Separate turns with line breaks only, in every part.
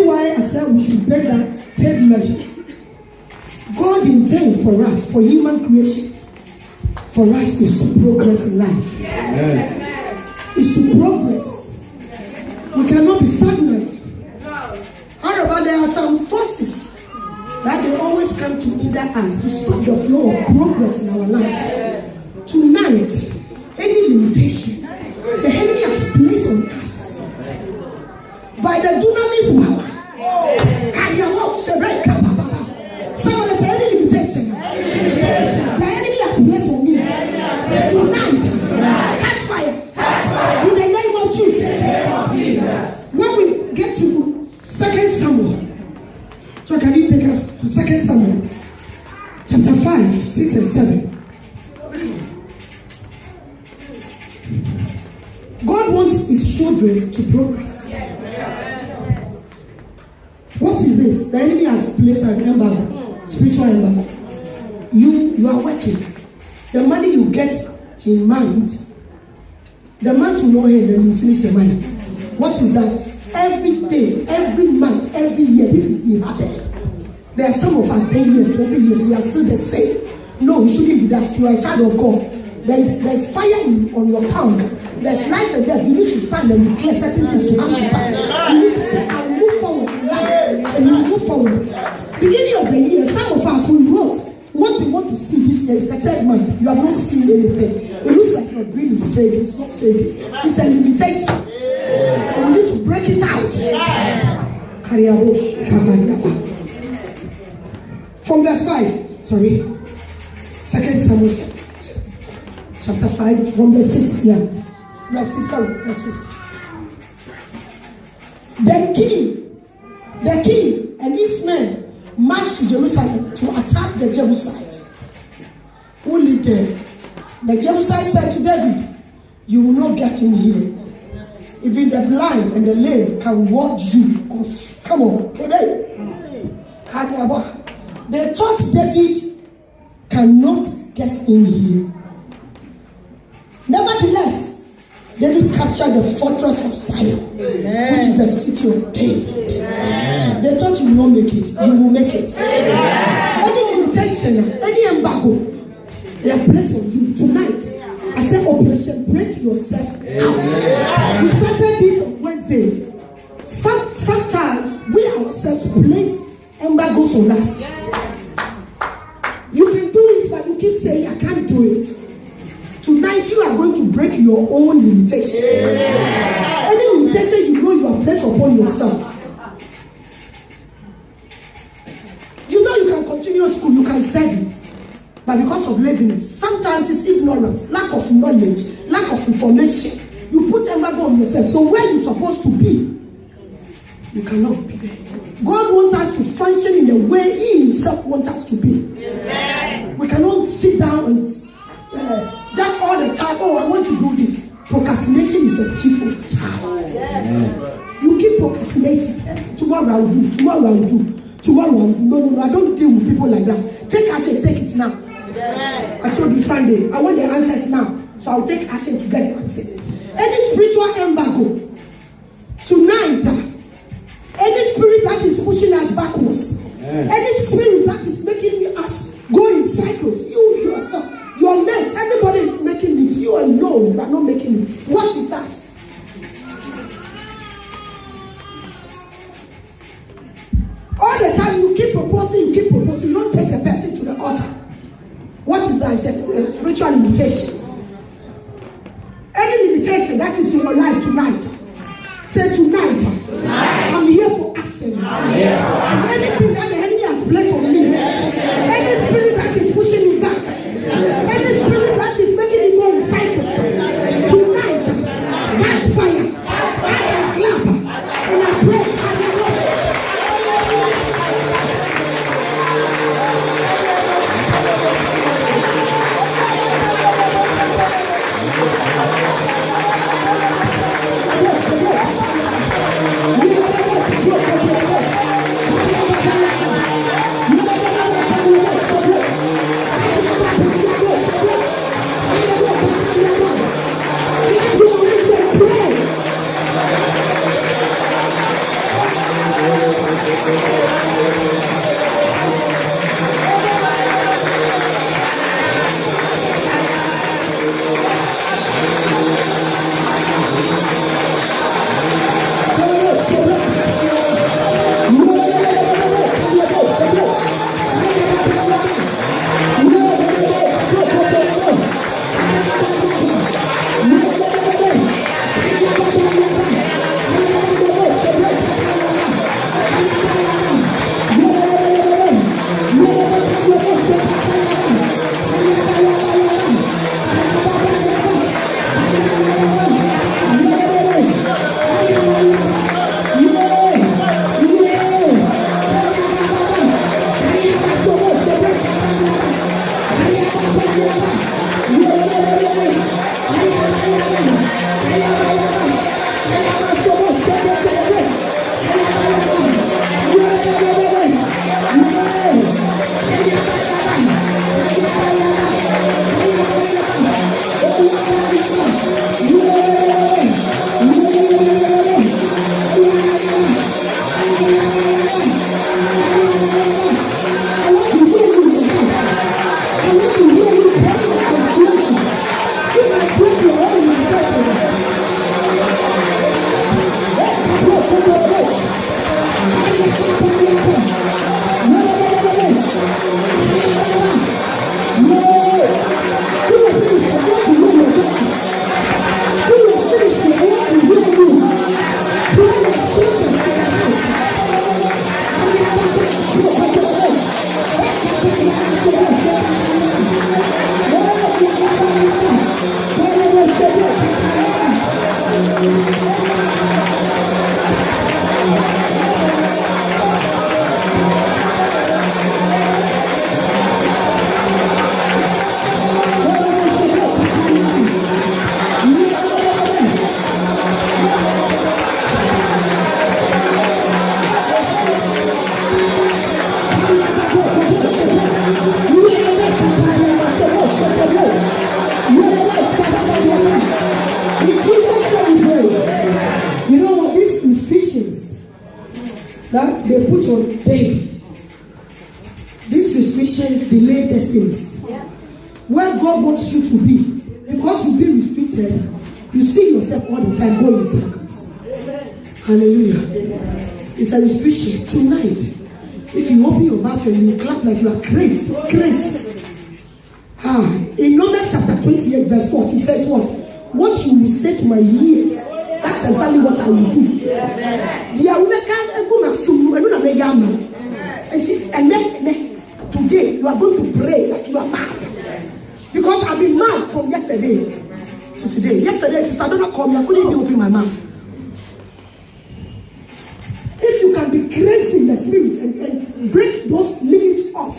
why I said we should make that tape measure. God intended for us, for human creation, for us is to progress in life.
Amen.
Is to progress. We cannot be stagnant. However, there are some forces that they always come to hinder us, to stop the flow of progress in our lives. Tonight, any limitation the enemy has placed on us by the dunamis power, someone has any limitation the enemy has placed on me tonight, catch fire in the name of Jesus. When we get to 2 Samuel, so can you take us to 2 Samuel chapter 5, 6 and 7. God wants his children to progress. What is it? The enemy has placed an embargo, spiritual embargo. You are working. The money you get in mind, the month will not end and you finish the money. What is that? Every day, every month, every year, this is the habit. There are some of us 10 years, 20 years, we are still the same. No, you shouldn't be that. You are a child of God. There is fire on your tongue. There's life and death. You need to stand and declare certain things to come to pass. You need to say, I will move forward in life. And you move forward. Beginning of the year, some of us, we wrote what we want to see this year is the 3rd month. You have not seen anything. It looks like your dream is fading. It's not fading. It's a limitation. And we need to break it out. From verse 5. Sorry. 2 Samuel chapter 5 from verse 6. Yeah. Verse 6. Sorry. Verse 6. The king and his men marched to Jerusalem to attack the Jebusites who lived there. The Jebusites said to David, you will not get in here. Even the blind and the lame can ward you off. Come on, today. They thought David cannot get in here. Nevertheless, David captured the fortress of Zion, which is the city of David. They thought you will not make it. You will make it. Any limitation, any embargo, they are placed on you tonight. I said, Operation Break Yourself Out. We started this on Wednesday. Sometimes we ourselves place embargoes on us. You can do it, but you keep saying, I can't do it. Tonight, you are going to break your own limitation. Any limitation you know you have placed upon yourself. You know you can continue school, you can study. But because of laziness, sometimes it's ignorance, lack of knowledge, lack of information. You put embargo on yourself. So where you're supposed to be, you cannot be there. God wants us to function in the way He Himself wants us to be. We cannot sit down and just all the time, oh, I want to do this. Procrastination is a thief of time. You keep procrastinating. Tomorrow I will do. Tomorrow I will do. Tomorrow I will do. No, I don't deal with people like that. Take action, take it now. I told you Sunday, I want the answers now. So I'll take action to get the answers. Any spiritual embargo, tonight, any spirit that is pushing us backwards, any spirit that is making us go in cycles, you yourself, your mate, everybody is making it. You alone, you are not making it. What is that? All the time you keep proposing, you don't take the person to the altar. What is that? It's a spiritual limitation. Any limitation that is in your life tonight, say tonight. I'm here for action. And anything that the enemy has placed on me, any spirit that is pushing me back, any spirit that is making me go in cycles, tonight, catch fire. I clap and I pray. that they put on David. These restrictions delay destinies. Where God wants you to be, because you've been restricted, you see yourself all the time going in circles. Hallelujah. It's a restriction. Tonight, if you open your mouth and you clap like you are crazy. In Numbers chapter 28, verse 4, it says what? What you will say to my ears, that's exactly what I will do. And today, you are going to pray like you are mad. Because I've been mad from yesterday to today. Yesterday, since I don't come, I couldn't even open my mouth. If you can be crazy in the spirit and break those limits off,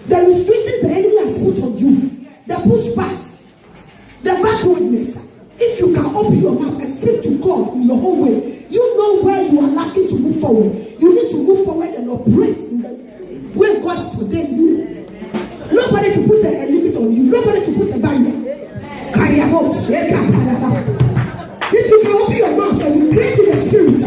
the restrictions the enemy has put on you, the pushbacks, the backwardness, if you can open your mouth and speak to God in your own way, you know where you are lacking to move forward. You need to move forward and operate in the way God has ordained you. Nobody to put a limit on you. Nobody to put a barrier. If you can open your mouth and you create in the spirit,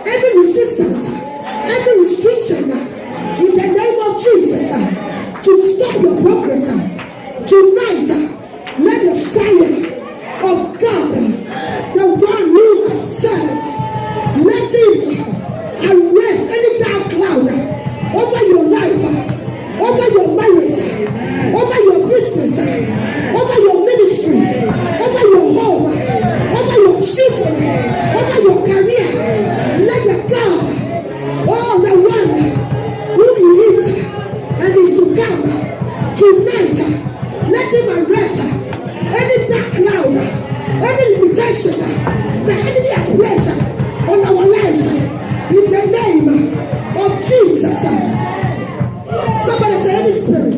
every resistance, every restriction in the name of Jesus. to stop your progress. Tonight, let the fire of God, the one who has served, let him arrest any dark cloud over your life, over your marriage, over your business, over your ministry, over your home, over your children, over your career. Let the God, the one who is and is to come, tonight, let him arrest any dark cloud, any limitation the enemy has placed on our lives in the name of Jesus. Somebody say, any spirit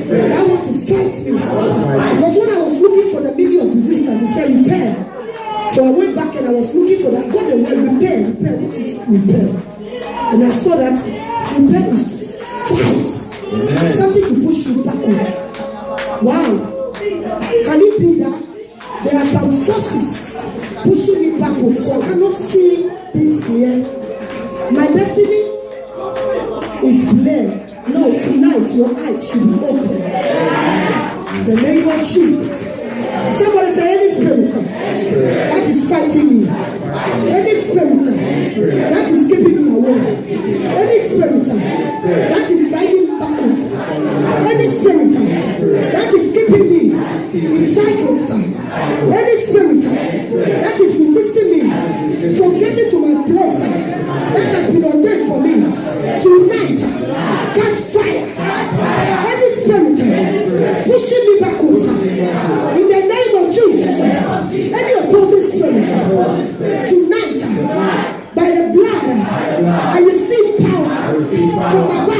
that want to fight me. Because when I was looking for the meaning of resistance, it said repair. So I went back and I was looking for that. God, the word repair. What is repair? And I saw that repair is to fight. Something to push you backward. Wow. Can it be that there are some forces pushing me backward, so I cannot see things clear? My destiny is blurred. No, tonight your eyes should be open. In the name of Jesus. Somebody say, any spirit that is fighting me, any spirit that is keeping me away, any spirit that is driving me backwards, any spirit that is keeping me in cycles, any spirit that is resisting me from getting to my place that has been ordained for me, tonight, catch fire. Any spirit pushing me backwards, in the name of Jesus, any opposing spirit, tonight, by the blood, I receive power from above.